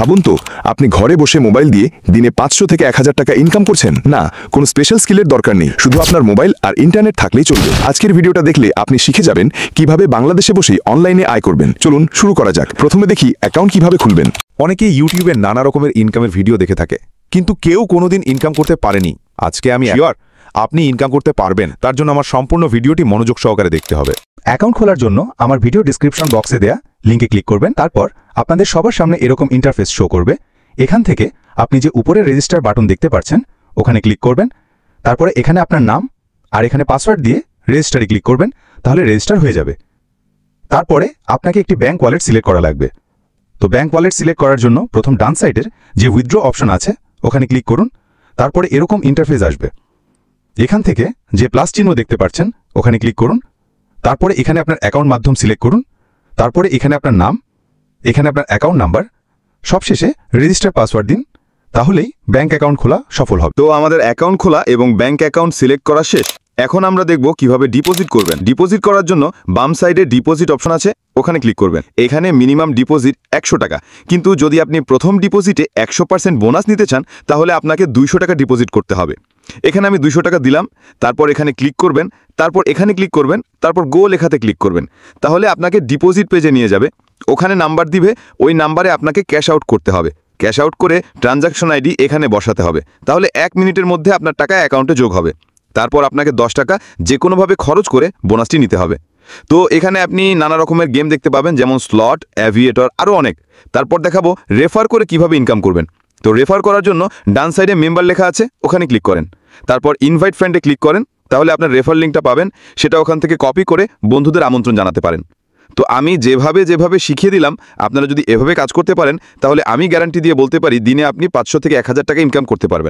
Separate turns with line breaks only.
ভাবুন তো, আপনি ঘরে বসে মোবাইল দিয়ে দিনে 500 থেকে 1000 টাকা ইনকাম করছেন। না, কোনো স্পেশাল স্কিলের দরকার নেই, শুধু আপনার মোবাইল আর ইন্টারনেট থাকলেই চলবে। আজকের ভিডিওটা দেখলে আপনি শিখে যাবেন কিভাবে বাংলাদেশে বসেই অনলাইনে আয় করবেন। চলুন শুরু করা যাক। প্রথমে দেখি অ্যাকাউন্ট কিভাবে খুলবেন।
অনেকেই ইউটিউবে নানা রকমের ইনকামের ভিডিও দেখে থাকে, কিন্তু কেউ কোনোদিন ইনকাম করতে পারেনি। আজকে আমি শিওর আপনি ইনকাম করতে পারবেন। তার জন্য আমার সম্পূর্ণ ভিডিওটি মনোযোগ সহকারে দেখতে হবে।
অ্যাকাউন্ট খোলার জন্য আমার ভিডিও ডেসক্রিপশন বক্সে দেয়া লিঙ্কে ক্লিক করবেন। তারপর আপনাদের সবার সামনে এরকম ইন্টারফেস শো করবে। এখান থেকে আপনি যে উপরে রেজিস্টার বাটন দেখতে পাচ্ছেন ওখানে ক্লিক করবেন। তারপরে এখানে আপনার নাম আর এখানে পাসওয়ার্ড দিয়ে রেজিস্টারে ক্লিক করবেন, তাহলে রেজিস্টার হয়ে যাবে। তারপরে আপনাকে একটি ব্যাংক ওয়ালেট সিলেক্ট করা লাগবে। তো ব্যাংক ওয়ালেট সিলেক্ট করার জন্য প্রথম ডান সাইডের যে উইথড্র অপশন আছে ওখানে ক্লিক করুন। তারপরে এরকম ইন্টারফেস আসবে। এখান থেকে যে প্লাস চিহ্ন দেখতে পাচ্ছেন ওখানে ক্লিক করুন। তারপরে এখানে আপনার অ্যাকাউন্ট মাধ্যম সিলেক্ট করুন। তারপরে এখানে আপনার নাম, এখানে আপনার অ্যাকাউন্ট নাম্বার, সবশেষে রেজিস্টার পাসওয়ার্ড দিন, তাহলেই ব্যাংক অ্যাকাউন্ট খোলা সফল হবে।
তো আমাদের অ্যাকাউন্ট খোলা এবং ব্যাংক অ্যাকাউন্ট সিলেক্ট করা শেষ। এখন আমরা দেখব কিভাবে ডিপোজিট করবেন। ডিপোজিট করার জন্য বাম সাইডে ডিপোজিট অপশন আছে, ওখানে ক্লিক করবেন। এখানে মিনিমাম ডিপোজিট 100 টাকা, কিন্তু যদি আপনি প্রথম ডিপোজিটে 100% বোনাস নিতে চান তাহলে আপনাকে 200 টাকা ডিপোজিট করতে হবে। এখানে আমি 200 টাকা দিলাম। তারপর এখানে ক্লিক করবেন, তারপর এখানে ক্লিক করবেন, তারপর গো লেখাতে ক্লিক করবেন। তাহলে আপনাকে ডিপোজিট পেজে নিয়ে যাবে। ওখানে নাম্বার দিবে, ওই নাম্বারে আপনাকে ক্যাশ আউট করতে হবে। ক্যাশ আউট করে ট্রানজাকশন আইডি এখানে বসাতে হবে। তাহলে 1 মিনিটের মধ্যে আপনার টাকা অ্যাকাউন্টে যোগ হবে। তারপর আপনাকে 10 টাকা যে কোনোভাবে খরচ করে বোনাসটি নিতে হবে। তো এখানে আপনি নানা রকমের গেম দেখতে পাবেন, যেমন স্লট, অ্যাভিয়েটর, আরও অনেক। তারপর দেখাবো রেফার করে কিভাবে ইনকাম করবেন। তো রেফার করার জন্য ডান সাইডে মেম্বার লেখা আছে, ওখানে ক্লিক করেন। তারপর ইনভাইট ফ্রেন্ডে ক্লিক করেন, তাহলে আপনার রেফার লিঙ্কটা পাবেন। সেটা ওখান থেকে কপি করে বন্ধুদের আমন্ত্রণ জানাতে পারেন। তো আমি যেভাবে শিখিয়ে দিলাম, আপনারা যদি এভাবে কাজ করতে পারেন তাহলে আমি গ্যারান্টি দিয়ে বলতে পারি দিনে আপনি 500 থেকে 1000 টাকা ইনকাম করতে পারবেন।